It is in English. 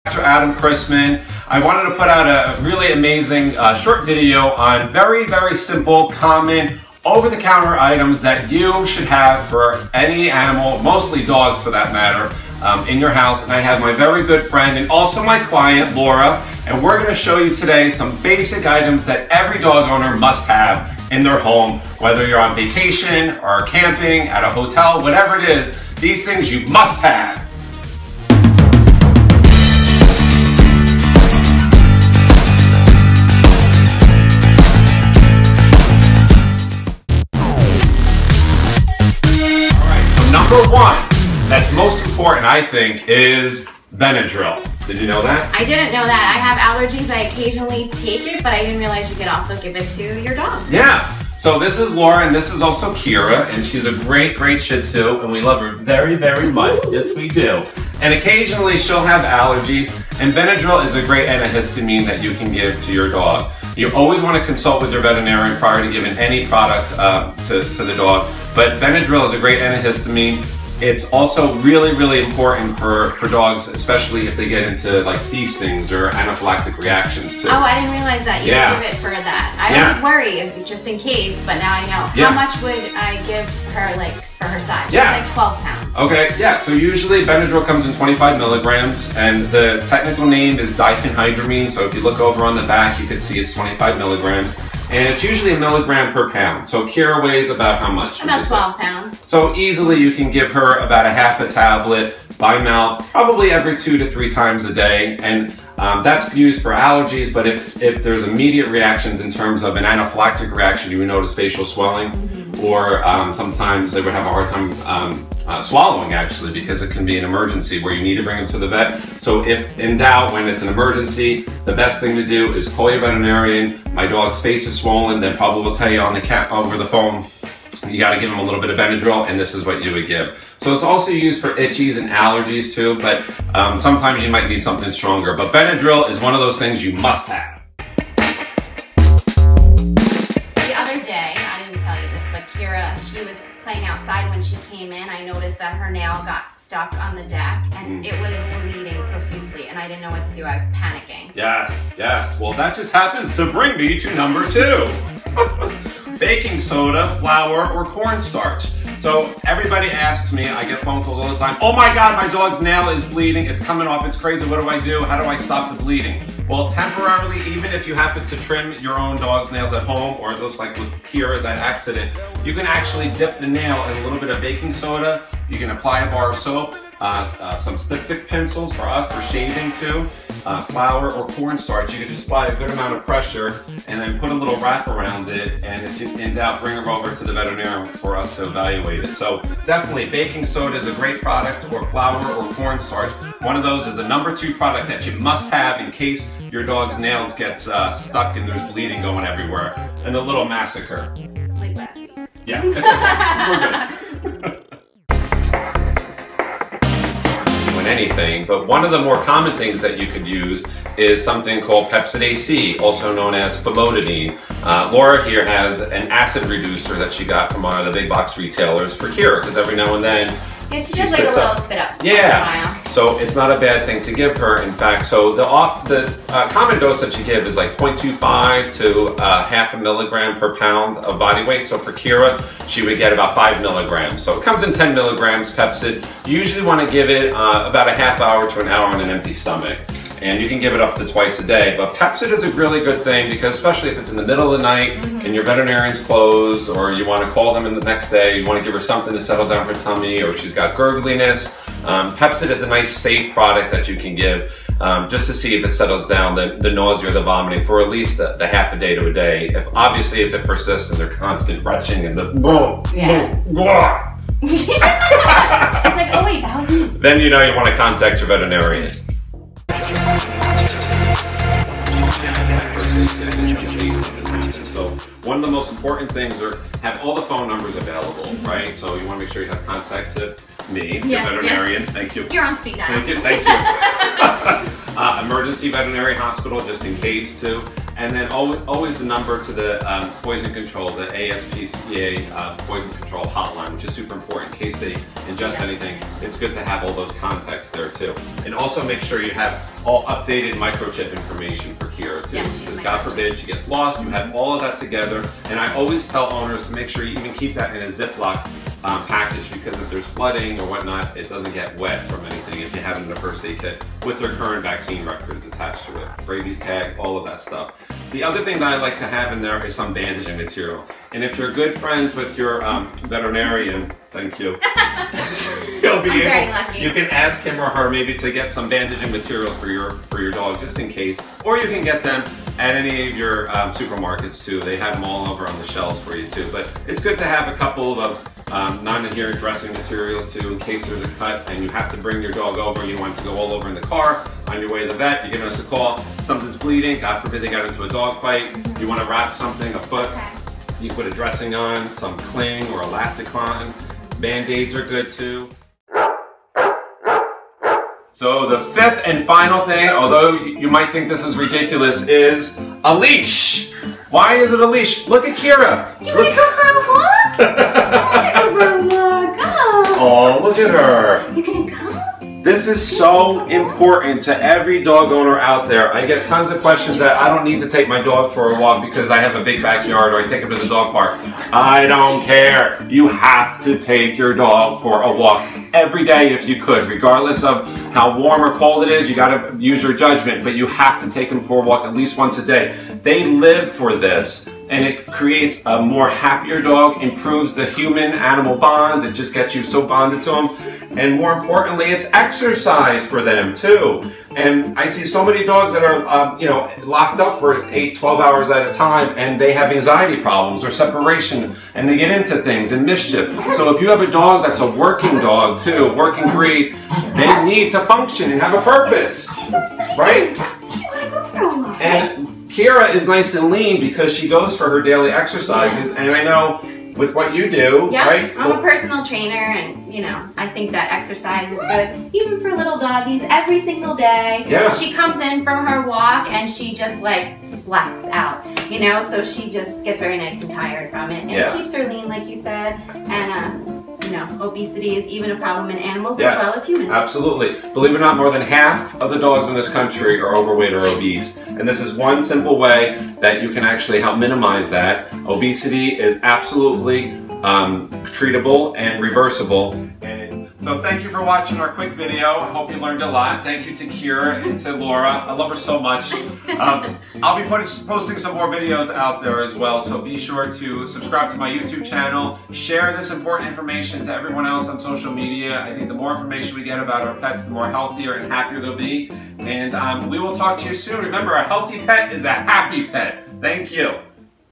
Dr. Adam Christman. I wanted to put out a really amazing short video on very, very simple, common, over-the-counter items that you should have for any animal, mostly dogs for that matter, in your house. And I have my very good friend and also my client, Laura, and we're going to show you today some basic items that every dog owner must have in their home, whether you're on vacation or camping, at a hotel, whatever it is, these things you must have. Number one, that's most important, I think, is Benadryl. Did you know that? I didn't know that. I have allergies. I occasionally take it, but I didn't realize you could also give it to your dog. Yeah. So this is Laura, and this is also Kira, and she's a great, great Shih Tzu, and we love her very, very much. Yes, we do. And occasionally she'll have allergies, and Benadryl is a great antihistamine that you can give to your dog. You always want to consult with your veterinarian prior to giving any product to the dog, but Benadryl is a great antihistamine. It's also really, really important for dogs, especially if they get into like bee stings or anaphylactic reactions too. Oh, I didn't realize that. You give it for that. I always worry, just in case, but now I know. How much would I give her, like, for her size? She's like 12 pounds. Okay, yeah, so usually Benadryl comes in 25 milligrams, and the technical name is diphenhydramine, so if you look over on the back, you can see it's 25 milligrams. And it's usually a milligram per pound. So Kira weighs about how much? About 12 pounds. So easily you can give her about a half a tablet by mouth, probably every 2 to 3 times a day. And that's used for allergies, but if there's immediate reactions in terms of an anaphylactic reaction, you would notice facial swelling, or sometimes they would have a hard time swallowing actually, because it can be an emergency where you need to bring them to the vet. So if in doubt, when it's an emergency, the best thing to do is call your veterinarian. My dog's face is swollen, they probably will tell you on the over the phone, you got to give them a little bit of Benadryl, and this is what you would give. So it's also used for itchies and allergies too, but sometimes you might need something stronger. But Benadryl is one of those things you must have. The other day, I didn't tell you this, but Kira, she was playing outside when she came in. I noticed that her nail got stuck on the deck and it was bleeding profusely, and I didn't know what to do. I was panicking. Yes, yes. Well, that just happens to bring me to number 2. Baking soda, flour, or cornstarch. So everybody asks me, I get phone calls all the time, oh my God, my dog's nail is bleeding, it's coming off, it's crazy, what do I do? How do I stop the bleeding? Well, temporarily, even if you happen to trim your own dog's nails at home, or it looks like with Kira's that accident, you can actually dip the nail in a little bit of baking soda, you can apply a bar of soap, some styptic pencils for us for shaving too, flour or cornstarch. You can just apply a good amount of pressure and then put a little wrap around it, and if you're in doubt, bring her over to the veterinarian for us to evaluate it. So definitely baking soda is a great product, or flour or cornstarch. One of those is a number 2 product that you must have in case your dog's nails gets stuck and there's bleeding going everywhere. And a little massacre. Like last week. Yeah, it's okay. We're good. Anything, but one of the more common things that you could use is something called Pepsid AC, also known as famotidine. Laura here has an acid reducer that she got from one of the big box retailers for Kira, because every now and then she does like a little spit up. Yeah, so it's not a bad thing to give her, in fact. So the common dose that you give is like 0.25 to half a milligram per pound of body weight. So for Kira, she would get about 5 milligrams. So it comes in 10 milligrams Pepsid. You usually want to give it about a half hour to an hour on an empty stomach. And you can give it up to twice a day. But Pepsid is a really good thing, because especially if it's in the middle of the night and your veterinarian's closed, or you want to call them in the next day, you want to give her something to settle down her tummy, or she's got gurgliness. Pepsid is a nice safe product that you can give just to see if it settles down the nausea or the vomiting for at least the half a day to a day. Obviously if it persists and they're constant retching and the She's like, oh wait, that was me. Then you know you want to contact your veterinarian. So one of the most important things are have all the phone numbers available, right? So you want to make sure you have contact to me, the veterinarian. Yes. Thank you. You're on speed dial. Thank you. Thank you. Emergency veterinary hospital, just in case too. And then always the number to the poison control, the ASPCA poison control hotline, which is super important in case they ingest anything. It's good to have all those contacts there too. And also make sure you have all updated microchip information for Kira too. Because God forbid she gets lost, you have all of that together. And I always tell owners to make sure you even keep that in a Ziploc package, because if there's flooding or whatnot, it doesn't get wet from anything if you have it in a first aid kit with their current vaccine records attached to it. Rabies tag, all of that stuff. The other thing that I like to have in there is some bandaging material. And if you're good friends with your veterinarian, thank you, you'll be you can ask him or her maybe to get some bandaging material for your dog just in case. Or you can get them at any of your supermarkets too. They have them all over on the shelves for you too. But it's good to have a couple of non-adherent dressing materials too, in case there's a cut and you have to bring your dog over. You don't want it to go all over in the car. On your way to the vet, you're giving us a call. Something's bleeding. God forbid they got into a dog fight. You want to wrap something, a foot. You put a dressing on, some cling or elastic on. Band-aids are good too. So the fifth and final thing, although you might think this is ridiculous, is a leash. Why is it a leash? Look at Kira. You want to go for a walk? Go for a walk. Oh, look at her. You're gonna go? This is so important to every dog owner out there. I get tons of questions that I don't need to take my dog for a walk because I have a big backyard or I take him to the dog park. I don't care. You have to take your dog for a walk every day if you could, regardless of how warm or cold it is. You got to use your judgment, but you have to take them for a walk at least once a day. They live for this. And it creates a more happier dog, improves the human-animal bond. It just gets you so bonded to them. And more importantly, it's exercise for them too. And I see so many dogs that are, you know, locked up for 8, 12 hours at a time, and they have anxiety problems or separation, and they get into things and mischief. So if you have a dog that's a working dog too, working breed, they need to function and have a purpose, right? And Kira is nice and lean because she goes for her daily exercises, and I know with what you do, right? I'm a personal trainer, and you know, I think that exercise is good, even for little doggies, every single day. Yeah. She comes in from her walk and she just like splats out, you know, so she just gets very nice and tired from it, and it keeps her lean, like you said, and you know, obesity is even a problem in animals as well as humans. Absolutely. Believe it or not, more than half of the dogs in this country are overweight or obese. And this is one simple way that you can actually help minimize that. Obesity is absolutely treatable and reversible. So thank you for watching our quick video. I hope you learned a lot. Thank you to Kira and to Laura. I love her so much. I'll be posting some more videos out there as well, so be sure to subscribe to my YouTube channel. Share this important information to everyone else on social media. I think the more information we get about our pets, the more healthier and happier they'll be. And we will talk to you soon. Remember, a healthy pet is a happy pet. Thank you.